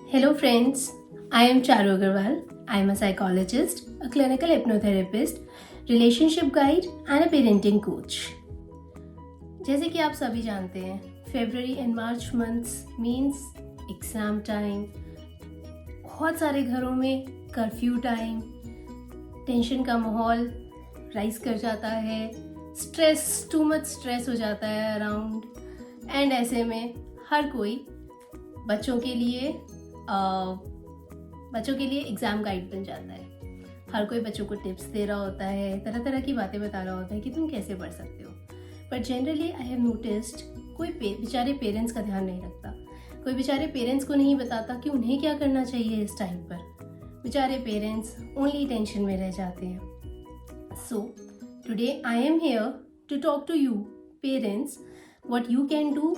Hello friends, I am Charu Agarwal. I am a psychologist, a clinical hypnotherapist, relationship guide and a parenting coach. जैसे कि आप सभी जानते हैं, February and March months means exam time. बहुत सारे घरों में कर्फ्यू टाइम, टेंशन का माहौल राइज कर जाता है, स्ट्रेस, टू मच स्ट्रेस हो जाता है अराउंड. एंड ऐसे में हर कोई बच्चों के लिए एग्ज़ाम गाइड बन जाता है. हर कोई बच्चों को टिप्स दे रहा होता है, तरह तरह की बातें बता रहा होता है कि तुम कैसे पढ़ सकते हो. But generally I have noticed कोई बेचारे पेरेंट्स का ध्यान नहीं रखता. कोई बेचारे पेरेंट्स को नहीं बताता कि उन्हें क्या करना चाहिए इस टाइम पर. बेचारे पेरेंट्स ओनली टेंशन में रह जाते हैं. So today I am here to talk to you parents what you can do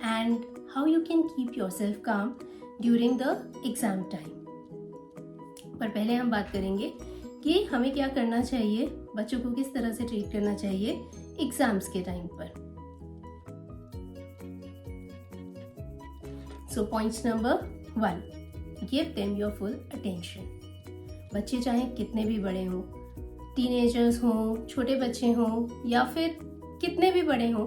and how you can keep yourself calm during the exam time. पर पहले हम बात करेंगे कि हमें क्या करना चाहिए, बच्चों को किस तरह से ट्रीट करना चाहिए एग्जाम्स के टाइम पर. So points number 1, give them your full attention. बच्चे चाहे कितने भी बड़े हों, टीनेजर्स हों, छोटे बच्चे हों या फिर कितने भी बड़े हों,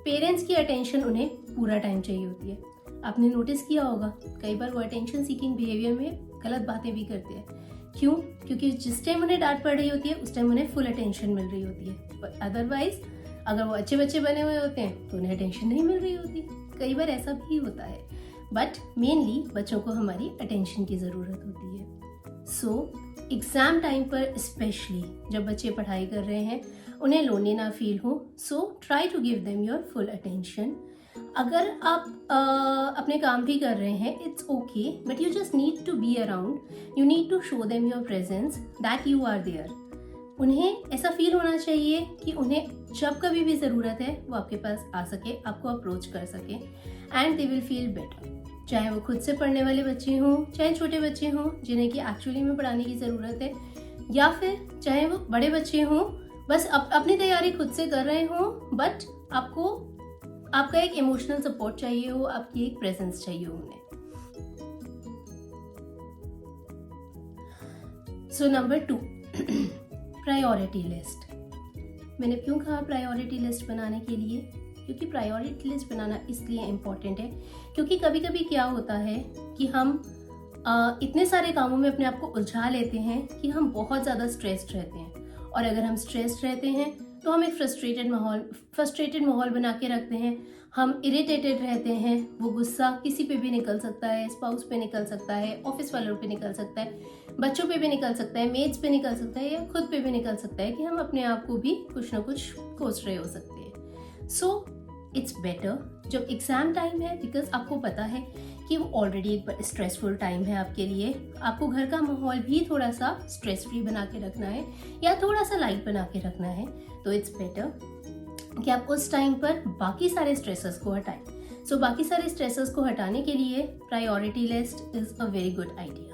पेरेंट्स की अटेंशन उन्हें पूरा टाइम चाहिए होती है. आपने नोटिस किया होगा कई बार वो अटेंशन सीकिंग बिहेवियर में गलत बातें भी करते हैं. क्यों? क्योंकि जिस टाइम उन्हें डांट पड़ रही होती है उस टाइम उन्हें फुल अटेंशन मिल रही होती है. पर अदरवाइज अगर वो अच्छे बच्चे बने हुए होते हैं तो उन्हें अटेंशन नहीं मिल रही होती. कई बार ऐसा भी होता है. बट मेनली बच्चों को हमारी अटेंशन की ज़रूरत होती है. सो एग्ज़ाम टाइम पर स्पेशली जब बच्चे पढ़ाई कर रहे हैं उन्हें लोनली ना फील हो, so try to give them your full attention. अगर आप अपने काम भी कर रहे हैं it's okay, but you just need to be around. You need to show them your presence that you are there. उन्हें ऐसा फील होना चाहिए कि उन्हें जब कभी भी ज़रूरत है वो आपके पास आ सके, आपको अप्रोच कर सके and they will feel better. चाहे वो खुद से पढ़ने वाले बच्चे हों, चाहे छोटे बच्चे हों जिन्हें कि एक्चुअली में पढ़ाने की ज़रूरत है, या फिर चाहे वो बड़े बच्चे हों बस अपनी तैयारी खुद से कर रहे हो, बट आपका एक इमोशनल सपोर्ट चाहिए हो, आपकी एक प्रेजेंस चाहिए उन्हें. So number 2, priority list. मैंने क्यों कहा प्रायोरिटी लिस्ट बनाने के लिए? क्योंकि प्रायोरिटी लिस्ट बनाना इसलिए इम्पोर्टेंट है क्योंकि कभी कभी क्या होता है कि हम इतने सारे कामों में अपने आप को उलझा लेते हैं कि हम बहुत ज़्यादा स्ट्रेस्ड रहते हैं. और अगर हम स्ट्रेस्ड रहते हैं तो हम एक फ्रस्ट्रेटेड माहौल बना के रखते हैं. हम इरिटेटेड रहते हैं. वो गुस्सा किसी पे भी निकल सकता है, स्पाउस पे निकल सकता है, ऑफिस वालों पे निकल सकता है, बच्चों पे भी निकल सकता है, मेड्स पे निकल सकता है, या खुद पे भी निकल सकता है कि हम अपने आप को भी कुछ ना कुछ कोस रहे हो सकते हैं. सो इट्स बेटर जब एग्ज़ाम टाइम है, बिकॉज आपको पता है कि वो ऑलरेडी एक स्ट्रेसफुल टाइम है आपके लिए. आपको घर का माहौल भी थोड़ा सा स्ट्रेस फ्री बना के रखना है या थोड़ा सा लाइट बना के रखना है. तो इट्स बेटर कि आप उस टाइम पर बाकी सारे स्ट्रेसेस को हटाएं. सो बाकी सारे स्ट्रेसेस को हटाने के लिए priority list is a very good idea.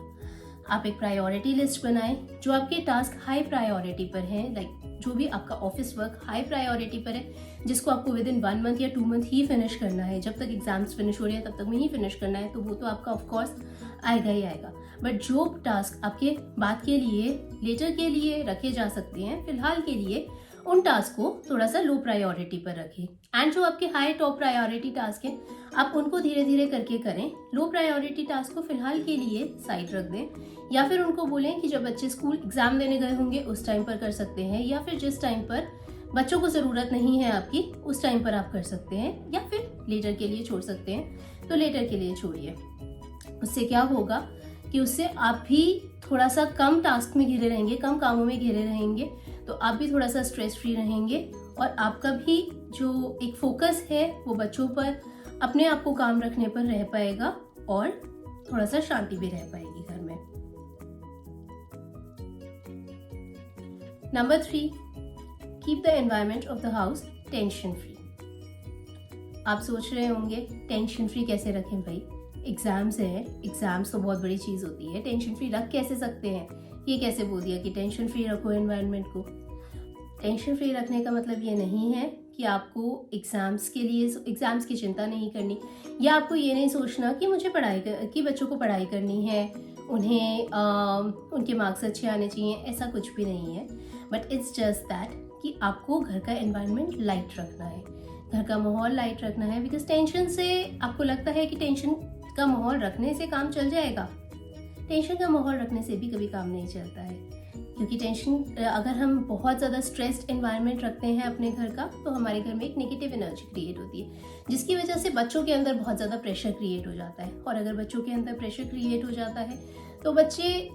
आप एक प्रायोरिटी लिस्ट बनाएं जो आपके टास्क हाई प्रायोरिटी पर हैं, लाइक जो भी आपका ऑफिस वर्क हाई प्रायोरिटी पर है, जिसको आपको विद इन 1 मंथ या 2 मंथ ही फिनिश करना है. जब तक एग्जाम्स फिनिश हो रही है तब तक में ही फिनिश करना है, तो वो तो आपका ऑफकोर्स आएगा ही आएगा. बट जो टास्क आपके बाद के लिए, लेटर के लिए रखे जा सकते हैं, फिलहाल के लिए उन टास्क को थोड़ा सा लो प्रायोरिटी पर रखें. एंड जो आपके हाई टॉप प्रायोरिटी टास्क हैं आप उनको धीरे धीरे करके करें. लो प्रायोरिटी टास्क को फिलहाल के लिए साइड रख दें, या फिर उनको बोलें कि जब बच्चे स्कूल एग्जाम देने गए होंगे उस टाइम पर कर सकते हैं, या फिर जिस टाइम पर बच्चों को ज़रूरत नहीं है आपकी उस टाइम पर आप कर सकते हैं, या फिर लेटर के लिए छोड़ सकते हैं तो लेटर के लिए छोड़िए. उससे क्या होगा कि उससे आप भी थोड़ा सा कम टास्क में घिरे रहेंगे, कम कामों में घिरे रहेंगे, तो आप भी थोड़ा सा स्ट्रेस फ्री रहेंगे और आपका भी जो एक फोकस है वो बच्चों पर, अपने आप को काम रखने पर रह पाएगा और थोड़ा सा शांति भी रह पाएगी घर में. Number 3, keep the environment of the house tension free. आप सोच रहे होंगे टेंशन फ्री कैसे रखें भाई, एग्जाम्स है, एग्जाम्स तो बहुत बड़ी चीज़ होती है, टेंशन फ्री रख कैसे सकते हैं? ये कैसे बोल दिया कि टेंशन फ्री रखो एनवायरनमेंट को? टेंशन फ्री रखने का मतलब ये नहीं है कि कि आपको एग्ज़ाम्स की चिंता नहीं करनी, या आपको ये नहीं सोचना कि कि बच्चों को पढ़ाई करनी है, उन्हें उनके मार्क्स अच्छे आने चाहिए, ऐसा कुछ भी नहीं है। बट इट्स जस्ट दैट कि आपको घर का एनवायरनमेंट लाइट रखना है, घर का माहौल लाइट रखना है। बिकॉज टेंशन से आपको लगता है कि टेंशन का माहौल रखने से काम चल जाएगा। टेंशन का माहौल रखने से भी कभी काम नहीं चलता है, क्योंकि अगर हम बहुत ज़्यादा स्ट्रेस्ड एनवायरनमेंट रखते हैं अपने घर का, तो हमारे घर में एक नेगेटिव एनर्जी क्रिएट होती है, जिसकी वजह से बच्चों के अंदर बहुत ज़्यादा प्रेशर क्रिएट हो जाता है। और अगर बच्चों के अंदर प्रेशर क्रिएट हो जाता है तो बच्चे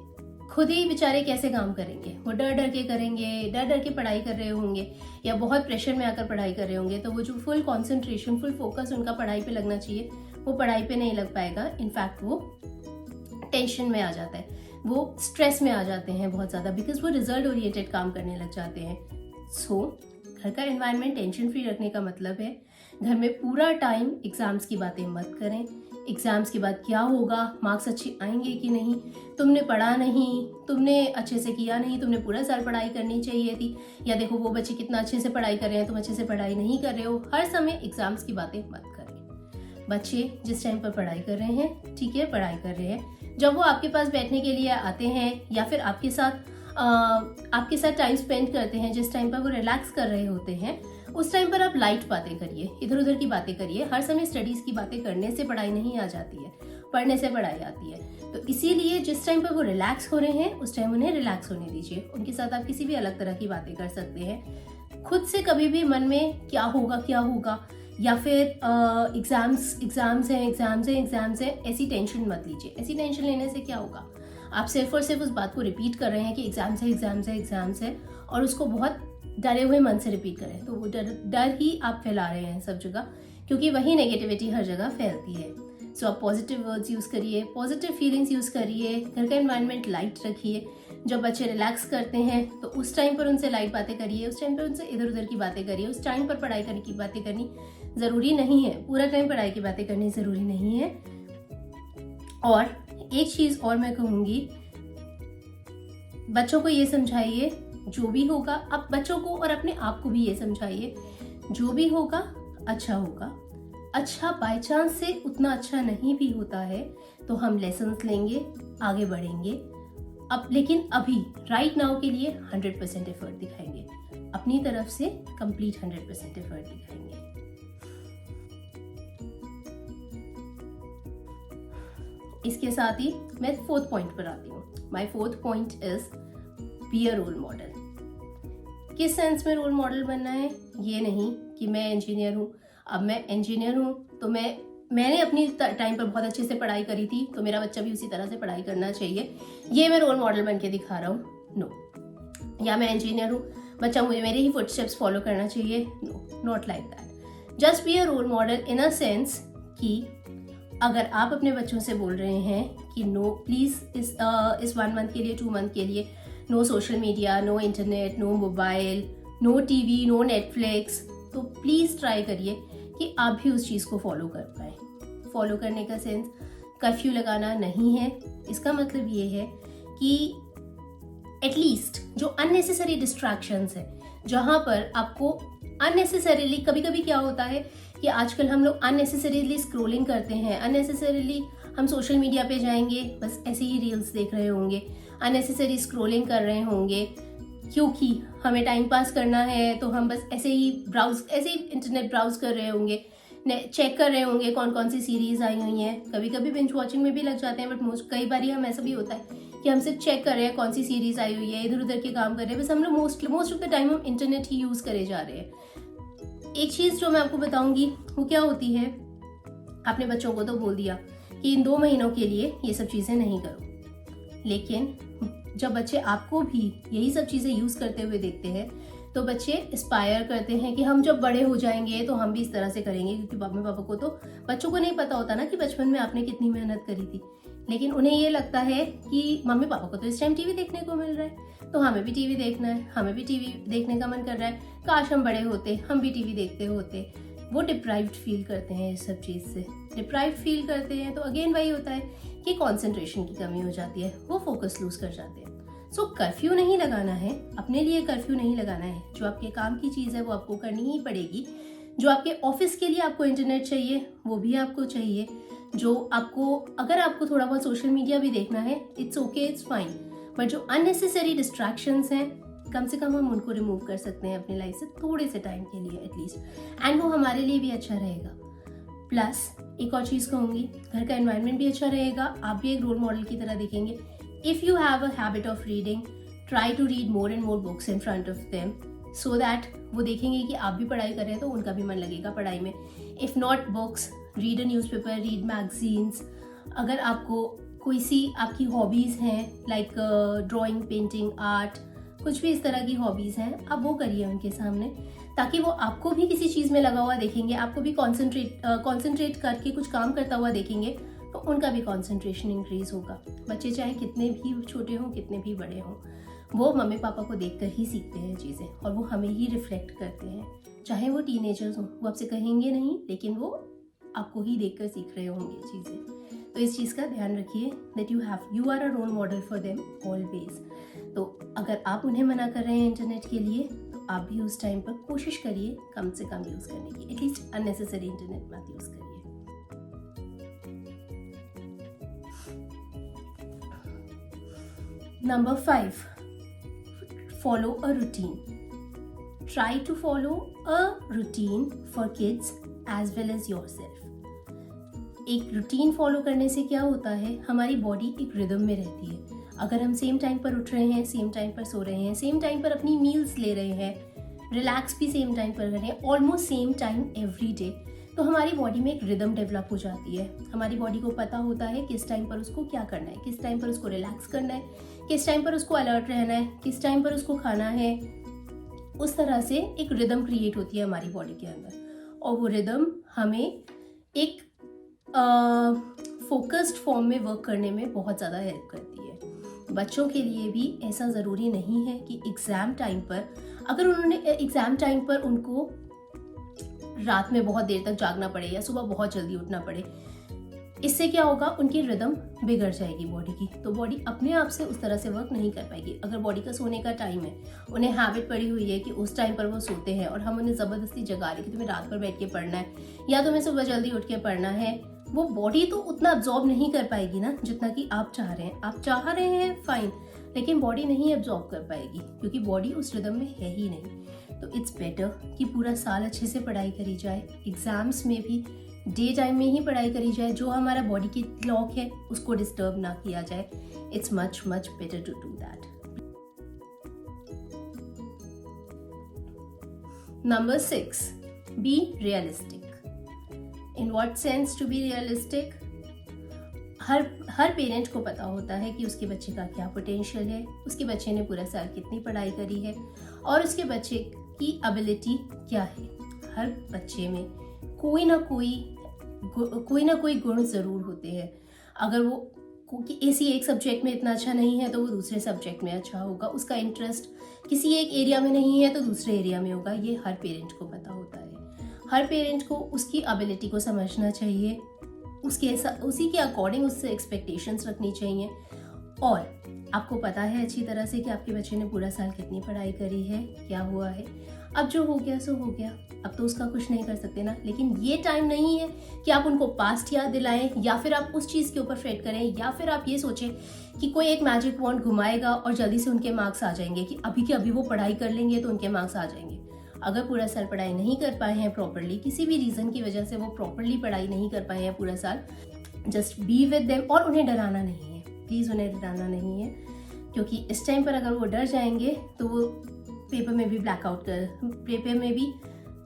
खुद ही बेचारे कैसे काम करेंगे, वो डर डर के करेंगे, डर डर के पढ़ाई कर रहे होंगे, या बहुत प्रेशर में आकर पढ़ाई कर रहे होंगे, तो वो जो फुल कॉन्सेंट्रेशन, फुल फोकस उनका पढ़ाई पे लगना चाहिए, वो पढ़ाई पे नहीं लग पाएगा। इनफैक्ट वो टेंशन में आ जाता है, वो स्ट्रेस में आ जाते हैं बहुत ज़्यादा, बिकॉज वो रिजल्ट ओरिएंटेड काम करने लग जाते हैं। सो घर का एनवायरनमेंट टेंशन फ्री रखने का मतलब है घर में पूरा टाइम एग्ज़ाम्स की बातें मत करें। एग्ज़ाम्स के बाद क्या होगा, मार्क्स अच्छे आएंगे कि नहीं, तुमने पढ़ा नहीं, तुमने अच्छे से किया नहीं, तुमने पूरा साल पढ़ाई करनी चाहिए थी, या देखो वो बच्चे कितना अच्छे से पढ़ाई कर रहे हैं, तुम अच्छे से पढ़ाई नहीं कर रहे हो। हर समय एग्ज़ाम्स की बातें मत करें। बच्चे जिस टाइम पर पढ़ाई कर रहे हैं, ठीक है, पढ़ाई कर रहे हैं, जब वो आपके पास बैठने के लिए आते हैं या फिर आपके साथ टाइम स्पेंड करते हैं, जिस टाइम पर वो रिलैक्स कर रहे होते हैं, उस टाइम पर आप लाइट बातें करिए, इधर उधर की बातें करिए। हर समय स्टडीज़ की बातें करने से पढ़ाई नहीं आ जाती है, पढ़ने से पढ़ाई आती है। तो इसीलिए जिस टाइम पर वो रिलैक्स हो रहे हैं उस टाइम उन्हें रिलैक्स होने दीजिए। उनके साथ आप किसी भी अलग तरह की बातें कर सकते हैं। खुद से कभी भी मन में क्या होगा या फिर एग्जाम्स हैं ऐसी टेंशन मत लीजिए। ऐसी टेंशन लेने से क्या होगा, आप सिर्फ और सिर्फ उस बात को रिपीट कर रहे हैं कि एग्जाम्स है और उसको बहुत डरे हुए मन से रिपीट करें, तो वो डर ही आप फैला रहे हैं सब जगह, क्योंकि वही नेगेटिविटी हर जगह फैलती है। सो आप पॉजिटिव वर्ड्स यूज़ करिए, पॉजिटिव फीलिंग्स यूज़ करिए, घर का एनवायरनमेंट लाइट रखिए। जब बच्चे रिलैक्स करते हैं तो उस टाइम पर उनसे लाइट बातें करिए, उस टाइम पर उनसे इधर उधर की बातें करिए। उस टाइम पर पढ़ाई करने की बातें करनी ज़रूरी नहीं है, पूरा टाइम पढ़ाई की बातें करनी ज़रूरी नहीं है। और एक चीज़ और मैं कहूँगी, बच्चों को ये समझाइए जो भी होगा, आप बच्चों को और अपने आप को भी ये समझाइए, जो भी होगा अच्छा होगा। अच्छा बाय चांस से उतना अच्छा नहीं भी होता है तो हम लेसन्स लेंगे, आगे बढ़ेंगे। लेकिन अभी राइट नाउ के लिए 100% एफर्ट दिखाएंगे, अपनी तरफ से कंप्लीट 100% एफर्ट दिखाएंगे। इसके साथ ही मैं 4th पॉइंट पर आती हूँ। My 4th point is be a role model. किस सेंस में रोल मॉडल बनना है, ये नहीं कि मैं इंजीनियर हूँ, अब मैं इंजीनियर हूँ तो मैंने अपनी टाइम पर बहुत अच्छे से पढ़ाई करी थी तो मेरा बच्चा भी उसी तरह से पढ़ाई करना चाहिए, ये मैं रोल मॉडल बन के दिखा रहा हूँ। नो। या मैं इंजीनियर हूँ, बच्चा मुझे मेरे ही फुटस्टेप्स फॉलो करना चाहिए। No, not like that. Just be a role model in a sense कि अगर आप अपने बच्चों से बोल रहे हैं कि नो प्लीज़ इस 1 मंथ के लिए, 2 मंथ के लिए no social media, no internet, no mobile, no TV, no Netflix, तो प्लीज़ ट्राई करिए कि आप भी उस चीज़ को फॉलो कर पाए। फॉलो करने का सेंस कर्फ्यू लगाना नहीं है, इसका मतलब ये है कि एटलीस्ट जो अननेसेसरी डिस्ट्रैक्शंस है, जहाँ पर आपको अननेसेसरीली, कभी कभी क्या होता है कि आजकल हम लोग अननेसेसरीली स्क्रोलिंग करते हैं, अननेसेसरीली हम सोशल मीडिया पे जाएंगे, बस ऐसे ही रील्स देख रहे होंगे, अननेसेसरी स्क्रोलिंग कर रहे होंगे, क्योंकि हमें टाइम पास करना है तो हम बस ऐसे ही इंटरनेट ब्राउज कर रहे होंगे, चेक कर रहे होंगे कौन कौन सी सीरीज आई हुई हैं। कभी कभी बिंज वॉचिंग में भी लग जाते हैं, बट कई बार हम ऐसा भी होता है कि हम सिर्फ चेक कर रहे हैं कौन सी सीरीज आई हुई है, इधर उधर के काम कर रहे हैं, बस हम लोग मोस्ट ऑफ द टाइम हम इंटरनेट ही यूज़ करे जा रहे हैं। एक चीज़ जो मैं आपको बताऊंगी वो क्या होती है, आपने बच्चों को तो बोल दिया कि इन 2 महीनों के लिए ये सब चीज़ें नहीं करो, लेकिन जब बच्चे आपको भी यही सब चीज़ें यूज़ करते हुए देखते हैं तो बच्चे इंस्पायर करते हैं कि हम जब बड़े हो जाएंगे तो हम भी इस तरह से करेंगे, क्योंकि मम्मी पापा को तो बच्चों को नहीं पता होता ना कि बचपन में आपने कितनी मेहनत करी थी, लेकिन उन्हें ये लगता है कि मम्मी पापा को तो इस टाइम टीवी देखने को मिल रहा है तो हमें भी टीवी देखना है, हमें भी टीवी देखने का मन कर रहा है, काश हम बड़े होते, हम भी टीवी देखते होते। वो डिप्राइव्ड फील करते हैं इस सब चीज़ से, डिप्राइव्ड फील करते हैं तो अगेन वही होता है कि कंसंट्रेशन की कमी हो जाती है, वो फोकस लूज कर जाते हैं। सो कर्फ्यू नहीं लगाना है, अपने लिए कर्फ्यू नहीं लगाना है। जो आपके काम की चीज़ है वो आपको करनी ही पड़ेगी। जो आपके ऑफिस के लिए आपको इंटरनेट चाहिए वो भी आपको चाहिए। जो आपको, अगर आपको थोड़ा बहुत सोशल मीडिया भी देखना है, it's okay, it's fine, but जो अननेसेसरी डिस्ट्रैक्शंस हैं कम से कम हम उनको रिमूव कर सकते हैं अपनी लाइफ से थोड़े से टाइम के लिए एटलीस्ट, एंड वो हमारे लिए भी अच्छा रहेगा। प्लस एक और चीज़ कहूँगी, घर का एनवायरनमेंट भी अच्छा रहेगा, आप भी एक रोल मॉडल की तरह दिखेंगे। If you have a habit of reading, try to read more and more books in front of them, so that वो देखेंगे कि आप भी पढ़ाई कर रहे हैं तो उनका भी मन लगेगा पढ़ाई में। If not books, read a newspaper, read magazines. अगर आपको कोई सी आपकी हॉबीज़ हैं लाइक ड्राइंग, पेंटिंग, आर्ट, कुछ भी इस तरह की हॉबीज़ हैं, आप वो करिए उनके सामने, ताकि वो आपको भी किसी चीज़ में लगा हुआ देखेंगे, आपको भी कॉन्सेंट्रेट करके कुछ काम करता हुआ देखेंगे, तो उनका भी कॉन्सेंट्रेशन इंक्रीज होगा। बच्चे चाहे कितने भी छोटे हों, कितने भी बड़े हों, वो मम्मी पापा को देखकर ही सीखते हैं चीज़ें, और वो हमें ही रिफ्लेक्ट करते हैं। चाहे वो टीनेजर्स हों, वो आपसे कहेंगे नहीं, लेकिन वो आपको ही देखकर सीख रहे होंगे चीज़ें। तो इस चीज़ का ध्यान रखिए that you are a role model for them always. तो अगर आप उन्हें मना कर रहे हैं इंटरनेट के लिए, तो आप भी उस टाइम पर कोशिश करिए कम से कम यूज़ करने की, एटलीस्ट अननेसेसरी इंटरनेट मत यूज़ करिए। Number 5, follow a routine. Try to follow a routine for kids as well as yourself. एक रूटीन फॉलो करने से क्या होता है, हमारी बॉडी एक रिदम में रहती है। अगर हम सेम टाइम पर उठ रहे हैं, सेम टाइम पर सो रहे हैं, सेम टाइम पर अपनी मील्स ले रहे हैं, रिलैक्स भी सेम टाइम पर कर रहे हैं, almost same time every day, तो हमारी बॉडी में एक रिदम डेवलप हो जाती है। हमारी बॉडी को पता होता है किस टाइम पर उसको क्या करना है, किस टाइम पर उसको रिलैक्स करना है, किस टाइम पर उसको अलर्ट रहना है, किस टाइम पर उसको खाना है। उस तरह से एक रिदम क्रिएट होती है हमारी बॉडी के अंदर, और वो रिदम हमें एक फोकस्ड फॉर्म में वर्क करने में बहुत ज़्यादा हेल्प करती है। बच्चों के लिए भी ऐसा ज़रूरी नहीं है कि एग्ज़ाम टाइम पर, अगर उन्होंने एग्ज़ाम टाइम पर उनको रात में बहुत देर तक जागना पड़े या सुबह बहुत जल्दी उठना पड़े, इससे क्या होगा, उनकी रिदम बिगड़ जाएगी बॉडी की, तो बॉडी अपने आप से उस तरह से वर्क नहीं कर पाएगी। अगर बॉडी का सोने का टाइम है, उन्हें हैबिट पड़ी हुई है कि उस टाइम पर वो सोते हैं, और हम उन्हें ज़बरदस्ती जगा रहे कि तुम्हें रात पर बैठ के पढ़ना है या तुम्हें सुबह जल्दी उठ के पढ़ना है, वो बॉडी तो उतना अब्जॉर्ब नहीं कर पाएगी ना जितना कि आप चाह रहे हैं। आप चाह रहे हैं फाइन, लेकिन बॉडी नहीं अब्जॉर्ब कर पाएगी क्योंकि बॉडी उस रिदम में है ही नहीं। तो इट्स बेटर कि पूरा साल अच्छे से पढ़ाई करी जाए, एग्जाम्स में भी डे टाइम में ही पढ़ाई करी जाए, जो हमारा बॉडी की क्लॉक है उसको डिस्टर्ब ना किया जाए। It's much much better to do that. Number 6, be realistic. In what sense to be realistic? Her parent को पता होता है कि उसके बच्चे का क्या पोटेंशियल है, उसके बच्चे ने पूरा साल कितनी पढ़ाई करी है, और उसके बच्चे की एबिलिटी क्या है। हर बच्चे में कोई ना कोई गुण ज़रूर होते हैं। अगर वो किसी एक सब्जेक्ट में इतना अच्छा नहीं है तो वो दूसरे सब्जेक्ट में अच्छा होगा, उसका इंटरेस्ट किसी एक एरिया में नहीं है तो दूसरे एरिया में होगा। ये हर पेरेंट को पता होता है। हर पेरेंट को उसकी एबिलिटी को समझना चाहिए, उसी के अकॉर्डिंग उससे एक्सपेक्टेशंस रखनी चाहिए। और आपको पता है अच्छी तरह से कि आपके बच्चे ने पूरा साल कितनी पढ़ाई करी है, क्या हुआ है। अब जो हो गया सो हो गया, अब तो उसका कुछ नहीं कर सकते ना। लेकिन ये टाइम नहीं है कि आप उनको पास्ट याद दिलाएं, या फिर आप उस चीज़ के ऊपर फ्रेट करें, या फिर आप ये सोचें कि कोई एक मैजिक वॉन्ड घुमाएगा और जल्दी से उनके मार्क्स आ जाएंगे, कि अभी के अभी वो पढ़ाई कर लेंगे तो उनके मार्क्स आ जाएंगे। अगर पूरा साल पढ़ाई नहीं कर पाए हैं प्रॉपरली, किसी भी रीज़न की वजह से वो प्रॉपरली पढ़ाई नहीं कर पाए हैं पूरा साल, जस्ट बी विद देम। और उन्हें डराना नहीं है, प्लीज़ उन्हें डराना नहीं है, क्योंकि इस टाइम पर अगर वो डर जाएंगे तो वो पेपर में भी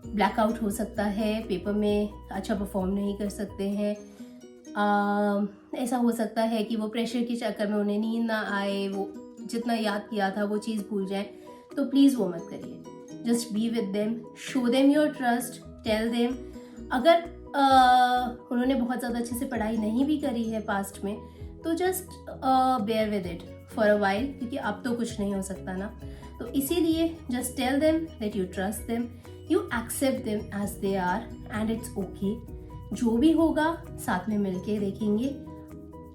ब्लैकआउट हो सकता है, पेपर में अच्छा परफॉर्म नहीं कर सकते हैं। ऐसा हो सकता है कि वो प्रेशर के चक्कर में उन्हें नींद ना आए, वो जितना याद किया था वो चीज़ भूल जाए। तो प्लीज़ वो मत करिए, just be with them, show them your trust, tell them. अगर उन्होंने बहुत ज़्यादा अच्छे से पढ़ाई नहीं भी करी है पास्ट में, तो just bear with it for a while, क्योंकि अब तो कुछ नहीं हो सकता ना। तो इसीलिए just tell them that you trust them, you accept them as they are, and it's okay. जो भी होगा साथ में मिलके देखेंगे,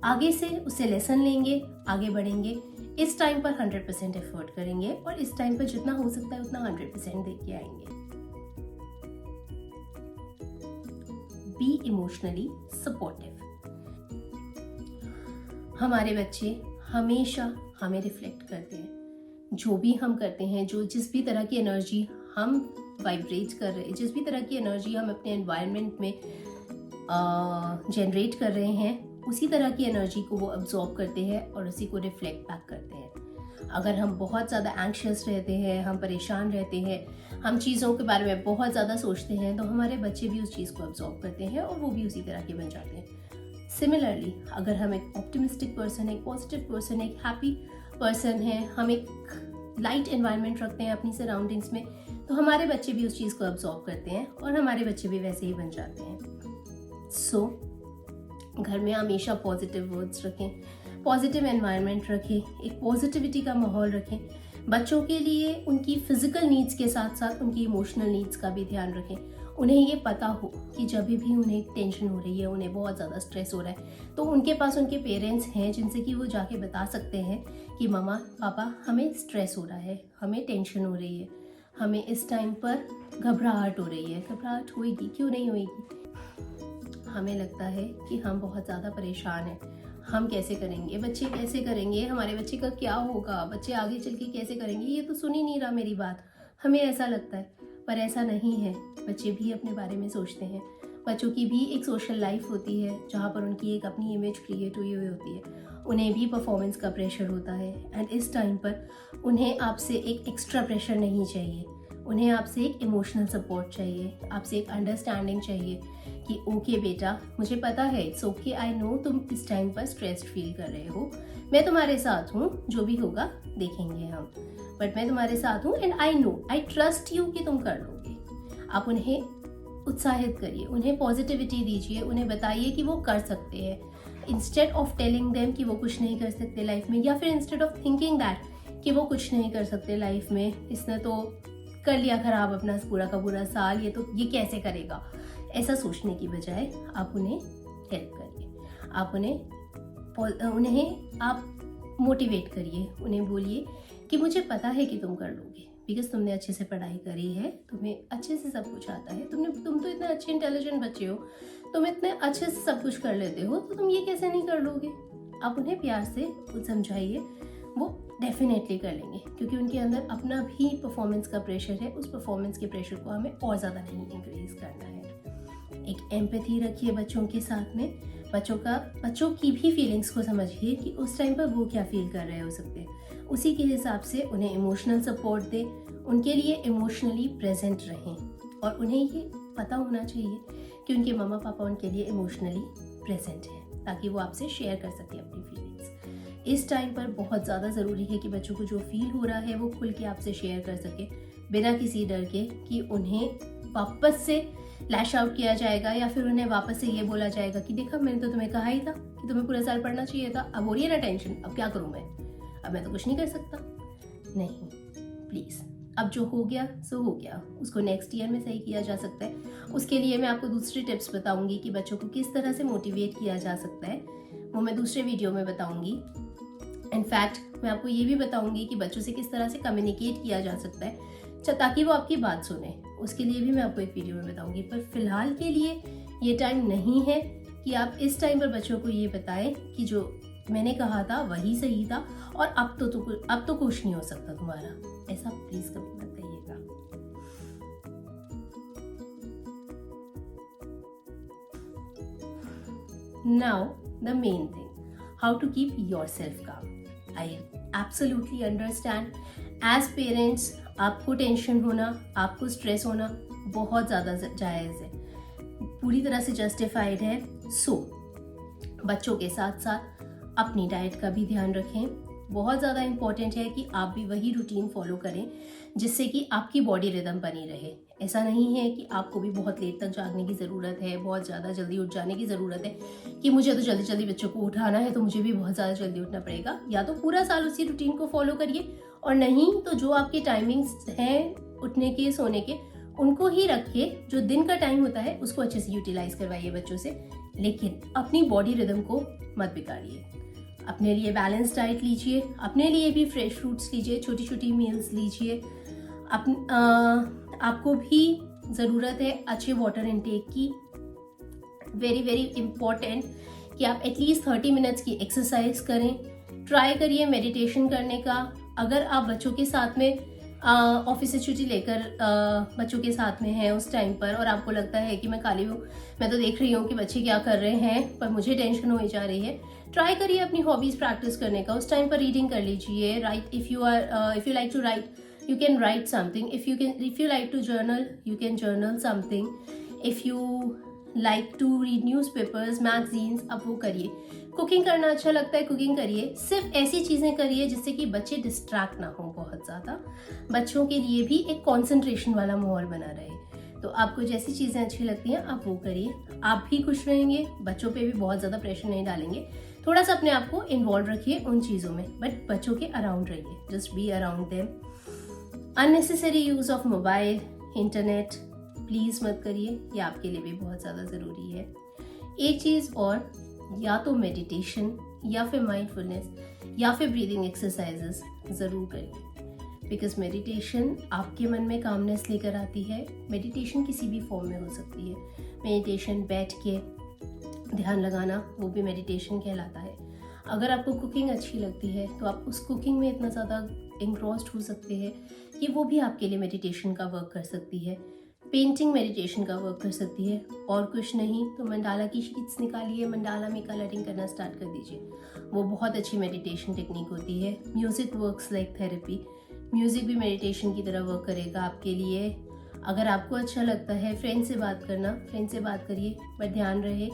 आगे से उससे लेसन लेंगे, आगे बढ़ेंगे। इस टाइम पर 100% एफर्ट करेंगे और इस टाइम पर जितना हो सकता है उतना 100% दे के आएंगे। B emotionally supportive. हमारे बच्चे हमेशा हमें रिफ्लेक्ट करते हैं, जो भी हम करते हैं, जिस भी तरह की एनर्जी हम वाइब्रेट कर रहे हैं, जिस भी तरह की एनर्जी हम अपने एनवायरनमेंट में जनरेट कर रहे हैं, उसी तरह की एनर्जी को वो अब्जॉर्ब करते हैं और उसी को रिफ्लेक्ट बैक करते हैं। अगर हम बहुत ज़्यादा एंग्शियस रहते हैं, हम परेशान रहते हैं, हम चीज़ों के बारे में बहुत ज़्यादा सोचते हैं, तो हमारे बच्चे भी उस चीज़ को अब्जॉर्ब करते हैं और वो भी उसी तरह के बन जाते हैं। सिमिलरली, अगर हम एक ऑप्टिमिस्टिक पर्सन, एक पॉजिटिव पर्सन, एक हैप्पी पर्सन है, हम एक लाइट एनवायरनमेंट रखते हैं अपनी सराउंडिंग्स में, तो हमारे बच्चे भी उस चीज़ को अब्जॉर्ब करते हैं और हमारे बच्चे भी वैसे ही बन जाते हैं। सो घर में हमेशा पॉजिटिव वर्ड्स रखें, पॉजिटिव एनवायरनमेंट रखें, एक पॉजिटिविटी का माहौल रखें। बच्चों के लिए उनकी फिजिकल नीड्स के साथ साथ उनकी इमोशनल नीड्स का भी ध्यान रखें। उन्हें ये पता हो कि जब भी उन्हें टेंशन हो रही है, उन्हें बहुत ज़्यादा स्ट्रेस हो रहा है, तो उनके पास उनके पेरेंट्स हैं जिनसे कि वो जाके बता सकते हैं कि मम्मा पापा हमें स्ट्रेस हो रहा है, हमें टेंशन हो रही है, हमें इस टाइम पर घबराहट हो रही है। घबराहट होएगी, क्यों नहीं होएगी? हमें लगता है कि हम बहुत ज़्यादा परेशान हैं, हम कैसे करेंगे, बच्चे कैसे करेंगे, हमारे बच्चे का क्या होगा, बच्चे आगे चल के कैसे करेंगे, ये तो सुन ही नहीं रहा मेरी बात। हमें ऐसा लगता है, पर ऐसा नहीं है। बच्चे भी अपने बारे में सोचते हैं। बच्चों की भी एक सोशल लाइफ होती है जहाँ पर उनकी एक अपनी इमेज क्रिएट हुई होती है। उन्हें भी परफॉर्मेंस का प्रेशर होता है एंड इस टाइम पर उन्हें आपसे एक एक्स्ट्रा प्रेशर नहीं चाहिए। उन्हें आपसे एक इमोशनल सपोर्ट चाहिए, आपसे एक अंडरस्टैंडिंग चाहिए कि ओके बेटा, मुझे पता है, इट्स ओके, आई नो तुम इस टाइम पर स्ट्रेस्ड फील कर रहे हो, मैं तुम्हारे साथ हूँ, जो भी होगा देखेंगे हम, बट मैं तुम्हारे साथ हूँ and I know, I trust you कि तुम कर लोगे। आप उन्हें उत्साहित करिए, उन्हें पॉजिटिविटी दीजिए, उन्हें बताइए कि वो कर सकते हैं, इंस्टेड ऑफ टेलिंग देम कि वो कुछ नहीं कर सकते लाइफ में, या फिर इंस्टेड ऑफ थिंकिंग दैट कि वो कुछ नहीं कर सकते लाइफ में, इसने तो कर लिया खराब अपना पूरा का पूरा साल, ये कैसे करेगा। ऐसा सोचने की बजाय आप उन्हें हेल्प करिए, आप उन्हें आप मोटिवेट करिए, उन्हें बोलिए कि मुझे पता है कि तुम कर लोगे, बिकॉज तुमने अच्छे से पढ़ाई करी है, तुम्हें अच्छे से सब कुछ आता है, तुम तो इतने अच्छे इंटेलिजेंट बच्चे हो, तुम इतने अच्छे से सब कुछ कर लेते हो, तो तुम ये कैसे नहीं कर लोगे। आप उन्हें प्यार से समझाइए, वो डेफिनेटली कर लेंगे, क्योंकि उनके अंदर अपना भी परफॉर्मेंस का प्रेशर है। उस परफॉर्मेंस के प्रेशर को हमें और ज़्यादा नहीं इंक्रीज करना है। एक एम्पैथी रखिए बच्चों के साथ में, बच्चों की भी फीलिंग्स को समझिए कि उस टाइम पर वो क्या फील कर रहे हो सकते हैं, उसी के हिसाब से उन्हें इमोशनल सपोर्ट दें, उनके लिए इमोशनली प्रेजेंट रहें और उन्हें ये पता होना चाहिए कि उनके मम्मा पापा उनके लिए इमोशनली प्रेजेंट हैं, ताकि वो आपसे शेयर कर सकें अपनी फीलिंग्स। इस टाइम पर बहुत ज़्यादा ज़रूरी है कि बच्चों को जो फील हो रहा है वो खुल के आपसे शेयर कर सके, बिना किसी डर के कि उन्हें वापस से लैश आउट किया जाएगा, या फिर उन्हें वापस से ये बोला जाएगा कि देखा मैंने तो तुम्हें कहा ही था कि तुम्हें पूरा साल पढ़ना चाहिए था, अब हो रही है ना टेंशन, अब क्या करूँ मैं, अब मैं तो कुछ नहीं कर सकता। नहीं, प्लीज़, अब जो हो गया सो हो गया, उसको नेक्स्ट ईयर में सही किया जा सकता है। उसके लिए मैं आपको दूसरी टिप्स बताऊंगी कि बच्चों को किस तरह से मोटिवेट किया जा सकता है, वो मैं दूसरे वीडियो में बताऊंगी। इनफैक्ट मैं आपको ये भी बताऊंगी कि बच्चों से किस तरह से कम्युनिकेट किया जा सकता है ताकि वो आपकी बात सुने, उसके लिए भी मैं आपको एक वीडियो में बताऊंगी। पर फिलहाल के लिए ये टाइम नहीं है कि आप इस टाइम पर बच्चों को ये बताएं कि जो मैंने कहा था वही सही था और अब तो कुछ नहीं हो सकता तुम्हारा, ऐसा प्लीज कभी मत कहिएगा। Now the main thing, how to keep yourself calm. I absolutely understand, as parents आपको टेंशन होना, आपको स्ट्रेस होना बहुत ज़्यादा जायज़ है, पूरी तरह से जस्टिफाइड है। सो बच्चों के साथ साथ अपनी डाइट का भी ध्यान रखें। बहुत ज़्यादा इम्पॉर्टेंट है कि आप भी वही रूटीन फॉलो करें जिससे कि आपकी बॉडी रिदम बनी रहे। ऐसा नहीं है कि आपको भी बहुत लेट तक जागने की ज़रूरत है, बहुत ज़्यादा जल्दी उठ जाने की ज़रूरत है कि मुझे तो जल्दी जल्दी बच्चों को उठाना है तो मुझे भी बहुत ज़्यादा जल्दी उठना पड़ेगा। या तो पूरा साल उसी रूटीन को फॉलो करिए, और नहीं तो जो आपके टाइमिंग्स हैं उठने के सोने के उनको ही रखिए। जो दिन का टाइम होता है उसको अच्छे से यूटिलाइज करवाइए बच्चों से, लेकिन अपनी बॉडी रिदम को मत बिगाड़िए। अपने लिए बैलेंस डाइट लीजिए, अपने लिए भी फ्रेश फ्रूट्स लीजिए, छोटी छोटी मील्स लीजिए। आपको भी ज़रूरत है अच्छे वाटर इनटेक की। वेरी वेरी इम्पॉर्टेंट कि आप एटलीस्ट 30 मिनट्स की एक्सरसाइज करें। ट्राई करिए मेडिटेशन करने का। अगर आप बच्चों के साथ में ऑफिस से छुट्टी लेकर बच्चों के साथ में हैं उस टाइम पर, और आपको लगता है कि मैं खाली हूँ, मैं तो देख रही हूँ कि बच्चे क्या कर रहे हैं पर मुझे टेंशन हो जा रही है, ट्राई करिए अपनी हॉबीज प्रैक्टिस करने का। उस टाइम पर रीडिंग कर लीजिए। Right, if you like to write, you can write something. If you like to journal, you can journal something. If you like to read newspapers, magazines, अब वो करिए। कुकिंग करना अच्छा लगता है, कुकिंग करिए। सिर्फ ऐसी चीज़ें करिए जिससे कि बच्चे डिस्ट्रैक्ट ना हो बहुत ज़्यादा। बच्चों के लिए भी एक कंसंट्रेशन वाला माहौल बना रहे। तो आपको जैसी चीज़ें अच्छी लगती हैं आप वो करिए। आप भी खुश रहेंगे, बच्चों पे भी बहुत ज़्यादा प्रेशर नहीं डालेंगे। थोड़ा सा अपने आप को इन्वॉल्व रखिए उन चीज़ों में, बट बच्चों के अराउंड रहिए। Just be around them. Unnecessary use of mobile, internet please मत करिए, ये आपके लिए भी बहुत ज़्यादा ज़रूरी है। एक चीज़ और, या तो मेडिटेशन या फिर माइंडफुलनेस या फिर ब्रीदिंग एक्सरसाइजेस ज़रूर करिए, बिकॉज मेडिटेशन आपके मन में कामनेस लेकर आती है। मेडिटेशन किसी भी फॉर्म में हो सकती है। मेडिटेशन बैठ के ध्यान लगाना, वो भी मेडिटेशन कहलाता है। अगर आपको कुकिंग अच्छी लगती है तो आप उस कुकिंग में इतना ज़्यादा इंग्रॉस्ड हो सकते हैं कि वो भी आपके लिए मेडिटेशन का वर्क कर सकती है। पेंटिंग मेडिटेशन का वर्क कर सकती है। और कुछ नहीं तो मंडाला की शीट्स निकालिए, मंडाला में कलरिंग करना स्टार्ट कर दीजिए, वो बहुत अच्छी मेडिटेशन टेक्निक होती है। Music works like therapy, music भी मेडिटेशन की तरह वर्क करेगा आपके लिए। अगर आपको अच्छा लगता है फ्रेंड से बात करना, फ्रेंड से बात करिए, बट ध्यान रहे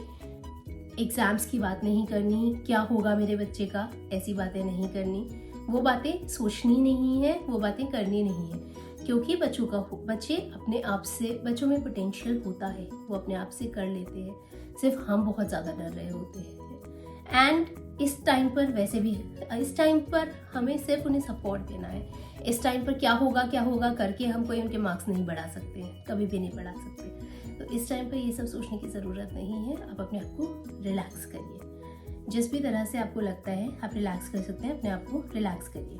एग्ज़ाम्स की बात नहीं करनी, क्या होगा मेरे बच्चे का, ऐसी बातें नहीं करनी। वो बातें सोचनी नहीं है, वो बातें करनी नहीं है, क्योंकि बच्चे अपने आप से, बच्चों में पोटेंशियल होता है, वो अपने आप से कर लेते हैं। सिर्फ हम बहुत ज़्यादा डर रहे होते हैं। एंड इस टाइम पर वैसे भी, इस टाइम पर हमें सिर्फ उन्हें सपोर्ट देना है। इस टाइम पर क्या होगा करके हम कोई उनके मार्क्स नहीं बढ़ा सकते हैं, कभी भी नहीं बढ़ा सकते। तो इस टाइम पर ये सब सोचने की ज़रूरत नहीं है। आप अपने आप को रिलैक्स करिए। जिस भी तरह से आपको लगता है आप रिलैक्स कर सकते हैं, अपने आप को रिलैक्स करिए।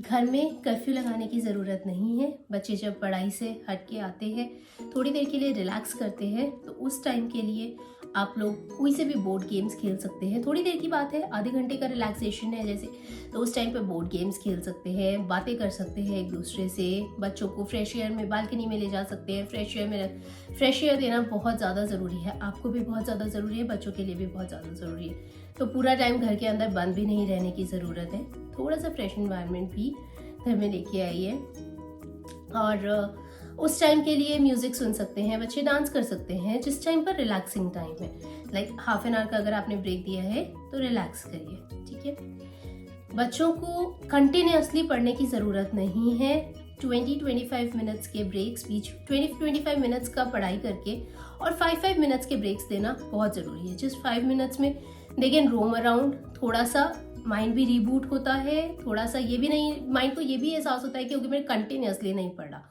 घर में कर्फ्यू लगाने की ज़रूरत नहीं है। बच्चे जब पढ़ाई से हट के आते हैं, थोड़ी देर के लिए रिलैक्स करते हैं, तो उस टाइम के लिए आप लोग कोई से भी बोर्ड गेम्स खेल सकते हैं। थोड़ी देर की बात है, आधे घंटे का रिलैक्सेशन है जैसे, तो उस टाइम पे बोर्ड गेम्स खेल सकते हैं, बातें कर सकते हैं एक दूसरे से। बच्चों को फ्रेश एयर में, बालकनी में ले जा सकते हैं। फ्रेश एयर देना बहुत ज़्यादा ज़रूरी है। आपको भी बहुत ज़्यादा ज़रूरी है, बच्चों के लिए भी बहुत ज़्यादा ज़रूरी है। तो पूरा टाइम घर के अंदर बंद भी नहीं रहने की ज़रूरत है। थोड़ा सा फ्रेश एनवायरनमेंट भी घर में लेके आइए। और उस टाइम के लिए म्यूज़िक सुन सकते हैं, बच्चे डांस कर सकते हैं, जिस टाइम पर रिलैक्सिंग टाइम है। लाइक हाफ एन आवर का अगर आपने ब्रेक दिया है तो रिलैक्स करिए, ठीक है। बच्चों को कंटिन्यूअसली पढ़ने की ज़रूरत नहीं है। 20-25 मिनट्स के ब्रेक्स, बीच 20-25 मिनट्स का पढ़ाई करके और 5-5 मिनट्स के ब्रेक्स देना बहुत ज़रूरी है। जिस 5 मिनट्स में दे कैन रोम अराउंड, थोड़ा सा माइंड भी रिबूट होता है, थोड़ा सा ये भी नहीं, माइंड को ये भी एहसास होता है कि क्योंकि मैंने कंटिन्यूअसली नहीं पढ़ा,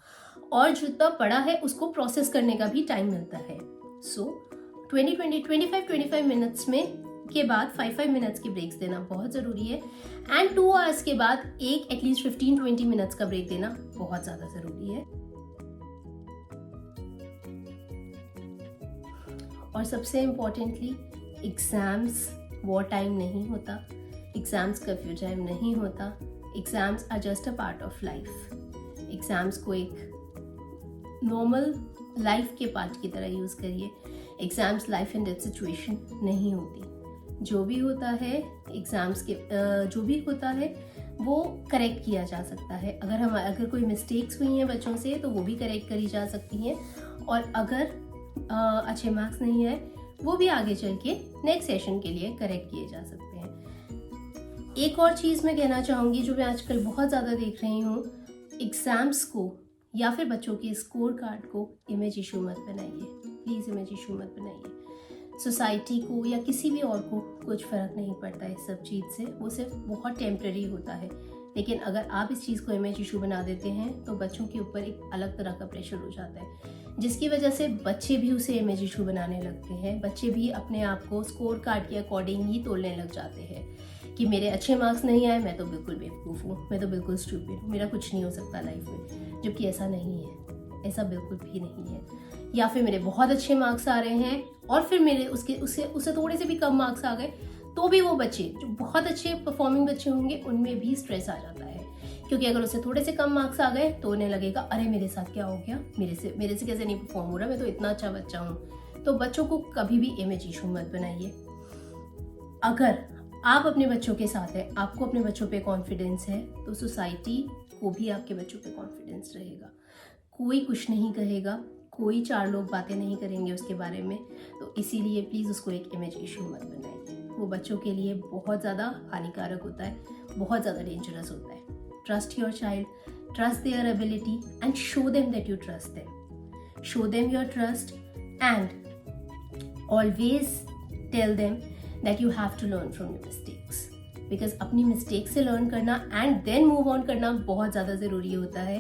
और जितना पढ़ा है उसको प्रोसेस करने का भी टाइम मिलता है। सो 25 मिनट्स में के बाद 5-5 मिनट्स के ब्रेक्स देना बहुत ज़रूरी है। एंड 2 आवर्स के बाद एक एटलीस्ट 15-20 मिनट्स का ब्रेक देना बहुत ज़्यादा ज़रूरी है। और सबसे इम्पोर्टेंटली, एग्ज़ाम्स वॉर टाइम नहीं होता, एग्ज़ाम्स कर्फ्यू टाइम नहीं होता। Exams are just a part of life. Exams को एक नॉर्मल लाइफ के पार्ट की तरह यूज़ करिए। Exams life and death situation नहीं होती। जो भी होता है एग्ज़ाम्स के जो भी होता है वो करेक्ट किया जा सकता है। अगर कोई मिस्टेक्स हुई हैं बच्चों से तो वो भी करेक्ट करी जा सकती हैं, और अगर अच्छे मार्क्स नहीं आए वो भी आगे चल के नेक्स्ट सेशन के लिए करेक्ट किए जा सकते हैं। एक और चीज़ मैं कहना चाहूँगी जो मैं आजकल बहुत ज़्यादा देख रही हूँ, एग्ज़ाम्स को या फिर बच्चों के स्कोर कार्ड को इमेज इशू मत बनाइए, प्लीज़ इमेज इशू मत बनाइए। सोसाइटी को या किसी भी और को कुछ फ़र्क नहीं पड़ता इस सब चीज़ से, वो सिर्फ बहुत टेम्प्रेरी होता है। लेकिन अगर आप इस चीज़ को इमेज इशू बना देते हैं तो बच्चों के ऊपर एक अलग तरह का प्रेशर हो जाता है। जिसकी वजह से बच्चे भी उसे इमेज इशू बनाने लगते हैं। बच्चे भी अपने आप को स्कोर कार्ड के अकॉर्डिंग ही तोड़ने लग जाते हैं कि मेरे अच्छे मार्क्स नहीं आए, मैं तो बिल्कुल बेवकूफ़ हूँ, मैं तो बिल्कुल स्टूपिड हूँ, मेरा कुछ नहीं हो सकता लाइफ में। जबकि ऐसा नहीं है, ऐसा बिल्कुल भी नहीं है। या फिर मेरे बहुत अच्छे मार्क्स आ रहे हैं और फिर मेरे उससे थोड़े से भी कम मार्क्स आ गए, तो भी वो बच्चे जो बहुत अच्छे परफॉर्मिंग बच्चे होंगे उनमें भी स्ट्रेस आ जाता है। क्योंकि अगर उससे थोड़े से कम मार्क्स आ गए तो उन्हें लगेगा अरे मेरे साथ क्या हो गया, मेरे से कैसे नहीं परफॉर्म हो रहा, मैं तो इतना अच्छा बच्चा हूँ। तो बच्चों को कभी भी इमेज इशू मत बनाइए। अगर आप अपने बच्चों के साथ हैं, आपको अपने बच्चों पे कॉन्फिडेंस है, तो सोसाइटी को भी आपके बच्चों पे कॉन्फिडेंस रहेगा। कोई कुछ नहीं कहेगा, कोई चार लोग बातें नहीं करेंगे उसके बारे में। तो इसीलिए प्लीज़ उसको एक इमेज इशू मत बनाइए। वो बच्चों के लिए बहुत ज़्यादा हानिकारक होता है, बहुत ज़्यादा डेंजरस होता है। Trust your child, trust their ability and show them that you trust them. Show them your trust and always tell them that you have to learn from your mistakes. Because अपनी mistake से learn करना and then move on करना बहुत ज़्यादा ज़रूरी होता है।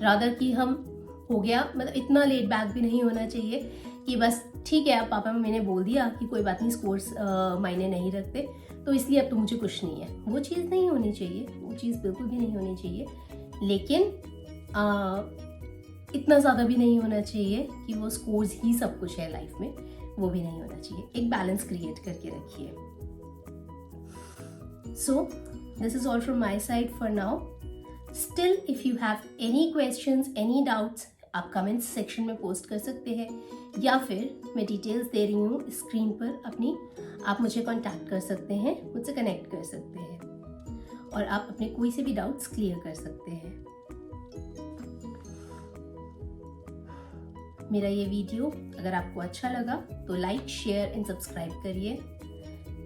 Rather कि हम हो गया, मतलब इतना लेट बैक भी नहीं होना चाहिए कि बस ठीक है अब पापा मैंने बोल दिया कि कोई बात नहीं, स्कोर्स मायने नहीं रखते तो इसलिए अब तो मुझे कुछ नहीं है। वो चीज़ नहीं होनी चाहिए, वो चीज़ बिल्कुल भी नहीं होनी चाहिए। लेकिन इतना ज़्यादा भी नहीं होना चाहिए कि वो स्कोर्स ही सब कुछ है लाइफ में, वो भी नहीं होना चाहिए। एक बैलेंस क्रिएट करके रखिए। So this is all from my side for now. Still if you have any questions, any doubts, आप कमेंट्स सेक्शन में पोस्ट कर सकते हैं या फिर मैं डिटेल्स दे रही हूँ स्क्रीन पर अपनी, आप मुझे कांटेक्ट कर सकते हैं, मुझसे कनेक्ट कर सकते हैं और आप अपने कोई से भी डाउट्स क्लियर कर सकते हैं। मेरा ये वीडियो अगर आपको अच्छा लगा तो लाइक, शेयर एंड सब्सक्राइब करिए।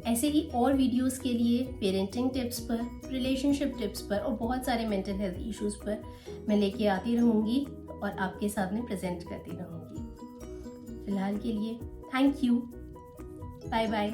ऐसे ही और वीडियोस के लिए पेरेंटिंग टिप्स पर, रिलेशनशिप टिप्स पर और बहुत सारे मेंटल हेल्थ इश्यूज पर मैं लेके आती रहूँगी और आपके सामने प्रेजेंट करती रहूँगी। फिलहाल के लिए थैंक यू, बाय बाय।